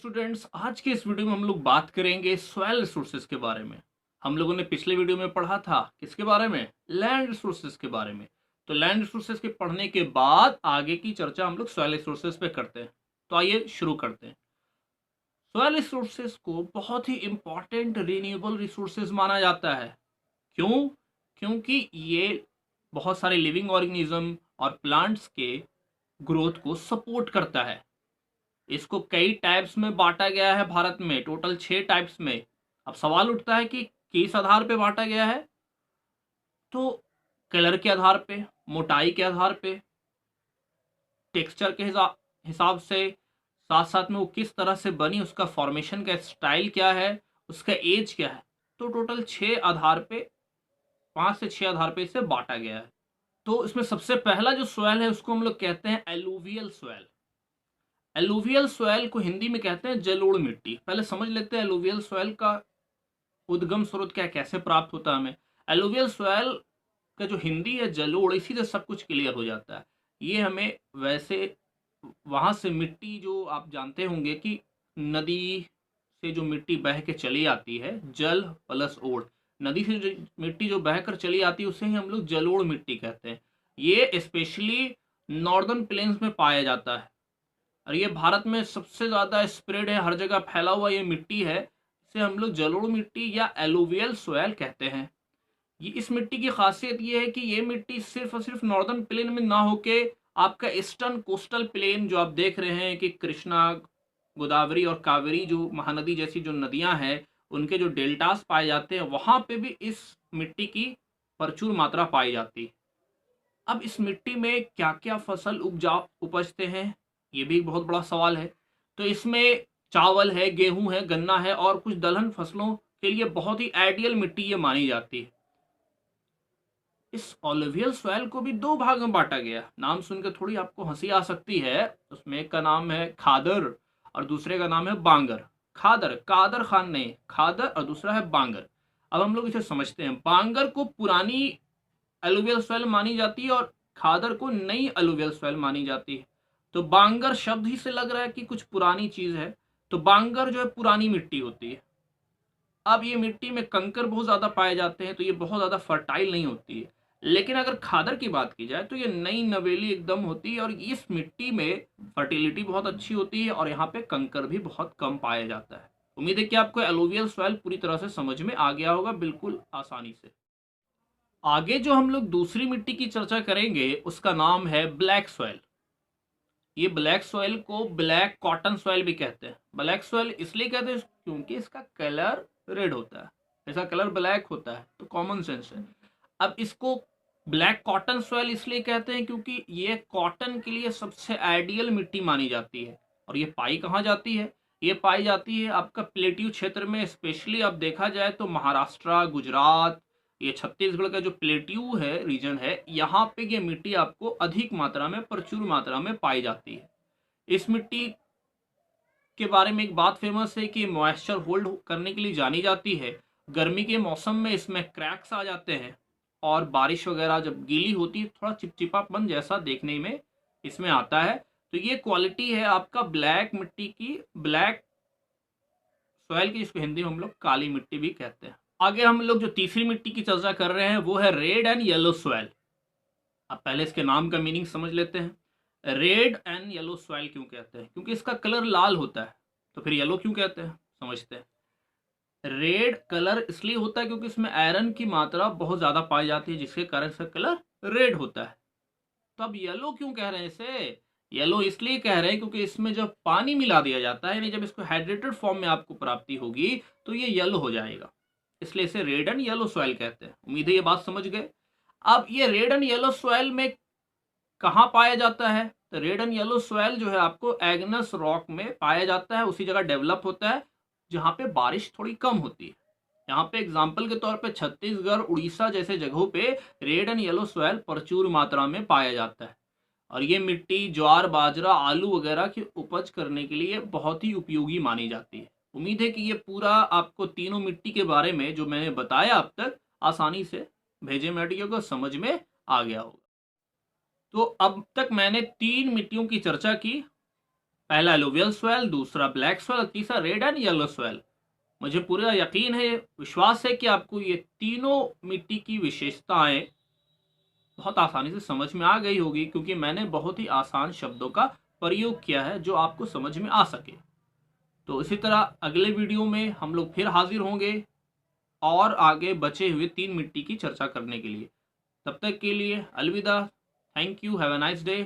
Students, आज के इस वीडियो में हम लोग बात करेंगे सॉइल रिसोर्सेज के बारे में। हम लोगों ने पिछले वीडियो में पढ़ा था किसके बारे में? लैंड रिसोर्सेज के बारे में। तो लैंड रिसोर्सेज के पढ़ने के बाद आगे की चर्चा हम लोग सॉइल रिसोर्सेज पे करते हैं। तो आइए शुरू करते हैं। सॉइल रिसोर्सेज को बहुत ही इंपॉर्टेंट रिन्यूएबल रिसोर्सेज माना जाता है। क्यों? क्योंकि ये बहुत सारे लिविंग ऑर्गेनिज्म और प्लांट्स के ग्रोथ को सपोर्ट करता है। इसको कई टाइप्स में बांटा गया है भारत में, टोटल 6 टाइप्स में। अब सवाल उठता है कि किस आधार पे बांटा गया है? तो कलर के आधार पे, मोटाई के आधार पे, टेक्सचर के हिसाब से, साथ साथ में वो किस तरह से बनी, उसका फॉर्मेशन का स्टाइल क्या है, उसका एज क्या है। तो टोटल 6 आधार पे, 5 से 6 आधार पे इसे बांटा गया है। तो इसमें सबसे पहला जो सॉइल है उसको हम लोग कहते हैं एलुवियल सॉइल। एलुवियल सॉइल को हिंदी में कहते हैं जलोढ़ मिट्टी। पहले समझ लेते हैं एलुवियल सॉइल का उद्गम स्रोत क्या, कैसे प्राप्त होता है हमें। एलुवियल सॉइल का जो हिंदी है जलोढ़, इसी से सब कुछ क्लियर हो जाता है। ये हमें वैसे वहां से मिट्टी, जो आप जानते होंगे कि नदी से जो मिट्टी बह के चली आती है, जल प्लस ओढ़, नदी से जो मिट्टी जो बह कर चली आती है उसे ही हम लोग जलोढ़ मिट्टी कहते हैं। ये स्पेशली नॉर्दर्न प्लेन्स में पाया जाता है और ये भारत में सबसे ज़्यादा स्प्रेड है, हर जगह फैला हुआ ये मिट्टी है। इसे हम लोग जलोढ़ मिट्टी या एलुवियल सोयल कहते हैं। ये इस मिट्टी की खासियत ये है कि ये मिट्टी सिर्फ और सिर्फ नॉर्दर्न प्लेन में ना होके आपका ईस्टर्न कोस्टल प्लेन जो आप देख रहे हैं कि कृष्णा, गोदावरी और कावेरी जो महानदी जैसी जो नदियां हैं, उनके जो डेल्टास पाए जाते हैं, वहां पे भी इस मिट्टी की प्रचुर मात्रा पाई जाती है। अब इस मिट्टी में क्या क्या फसल उपजते हैं, ये भी एक बहुत बड़ा सवाल है। तो इसमें चावल है, गेहूं है, गन्ना है और कुछ दलहन फसलों के लिए बहुत ही आइडियल मिट्टी ये मानी जाती है। इस ऑलिवियल सॉइल को भी 2 भाग में बांटा गया। नाम सुनकर थोड़ी आपको हंसी आ सकती है। उसमें एक का नाम है खादर और दूसरे का नाम है बांगर। खादर, कादर खान नहीं, खादर, और दूसरा है बांगर। अब हम लोग इसे समझते हैं। बांगर को पुरानी एलुवियल सॉइल मानी जाती है और खादर को नई एलुवियल सॉइल मानी जाती है। तो बांगर शब्द ही से लग रहा है कि कुछ पुरानी चीज है। तो बांगर जो है पुरानी मिट्टी होती है। अब ये मिट्टी में कंकर बहुत ज्यादा पाए जाते हैं, तो ये बहुत ज्यादा फर्टाइल नहीं होती है। लेकिन अगर खादर की बात की जाए तो ये नई नवेली एकदम होती है और इस मिट्टी में फर्टिलिटी बहुत अच्छी होती है और यहाँ पे कंकर भी बहुत कम पाया जाता है। उम्मीद है कि आपको एलुवियल सॉइल पूरी तरह से समझ में आ गया होगा, बिल्कुल आसानी से। आगे जो हम लोग दूसरी मिट्टी की चर्चा करेंगे उसका नाम है ब्लैक सॉइल। ये ब्लैक सॉइल को ब्लैक कॉटन सॉइल भी कहते हैं। ब्लैक सॉइल इसलिए कहते हैं क्योंकि इसका कलर रेड होता है, इसका कलर ब्लैक होता है, तो कॉमन सेंस है। अब इसको ब्लैक कॉटन सॉइल इसलिए कहते हैं क्योंकि ये कॉटन के लिए सबसे आइडियल मिट्टी मानी जाती है। और ये पाई कहाँ जाती है? ये पाई जाती है आपका प्लेट्यू क्षेत्र में, स्पेशली अब देखा जाए तो महाराष्ट्र, गुजरात, ये छत्तीसगढ़ का जो प्लेट्यू है, रीजन है, यहाँ पे ये मिट्टी आपको अधिक मात्रा में, प्रचुर मात्रा में पाई जाती है। इस मिट्टी के बारे में एक बात फेमस है कि मॉइस्चर होल्ड करने के लिए जानी जाती है। गर्मी के मौसम में इसमें क्रैक्स आ जाते हैं और बारिश वगैरह जब गीली होती है थोड़ा चिपचिपापन जैसा देखने में इसमें आता है। तो ये क्वालिटी है आपका ब्लैक मिट्टी की, ब्लैक सॉइल की, जिसको हिंदी में हम लोग काली मिट्टी भी कहते हैं। आगे हम लोग जो तीसरी मिट्टी की चर्चा कर रहे हैं वो है रेड एंड येलो सॉइल। अब पहले इसके नाम का मीनिंग समझ लेते हैं। रेड एंड येलो सॉइल क्यों कहते हैं? क्योंकि इसका कलर लाल होता है। तो फिर येलो क्यों कहते हैं, समझते हैं। रेड कलर इसलिए होता है क्योंकि इसमें आयरन की मात्रा बहुत ज्यादा पाई जाती है, जिसके कारण इसका कलर रेड होता है। तो अब येलो क्यों कह रहे हैं इसे? येलो इसलिए कह रहे हैं क्योंकि इसमें जब पानी मिला दिया जाता है, यानी जब इसको हाइड्रेटेड फॉर्म में आपको प्राप्ति होगी तो ये येलो हो जाएगा। इसलिए इसे रेड एंड येलो सॉइल कहते हैं। उम्मीद है ये बात समझ गए। अब ये रेड एंड येलो सॉइल में कहाँ पाया जाता है? तो रेड एंड येलो सॉइल जो है आपको एग्नस रॉक में पाया जाता है, उसी जगह डेवलप होता है जहाँ पे बारिश थोड़ी कम होती है। यहाँ पे एग्जाम्पल के तौर पे छत्तीसगढ़, उड़ीसा जैसे जगहों पे रेड एंड येलो सॉइल प्रचुर मात्रा में पाया जाता है। और ये मिट्टी ज्वार, बाजरा, आलू वगैरह की उपज करने के लिए बहुत ही उपयोगी मानी जाती है। उम्मीद है कि ये पूरा आपको तीनों मिट्टी के बारे में जो मैंने बताया अब तक आसानी से भेजे मैटियों को समझ में आ गया होगा। तो अब तक मैंने 3 मिट्टियों की चर्चा की। पहला एलुवियल सॉइल, दूसरा ब्लैक सॉइल और तीसरा रेड एंड येलो सॉइल। मुझे पूरा यकीन है, विश्वास है कि आपको ये तीनों मिट्टी की विशेषताएं बहुत आसानी से समझ में आ गई होगी, क्योंकि मैंने बहुत ही आसान शब्दों का प्रयोग किया है जो आपको समझ में आ सके। तो इसी तरह अगले वीडियो में हम लोग फिर हाजिर होंगे और आगे बचे हुए 3 मिट्टी की चर्चा करने के लिए। तब तक के लिए अलविदा। Thank you. Have a nice day.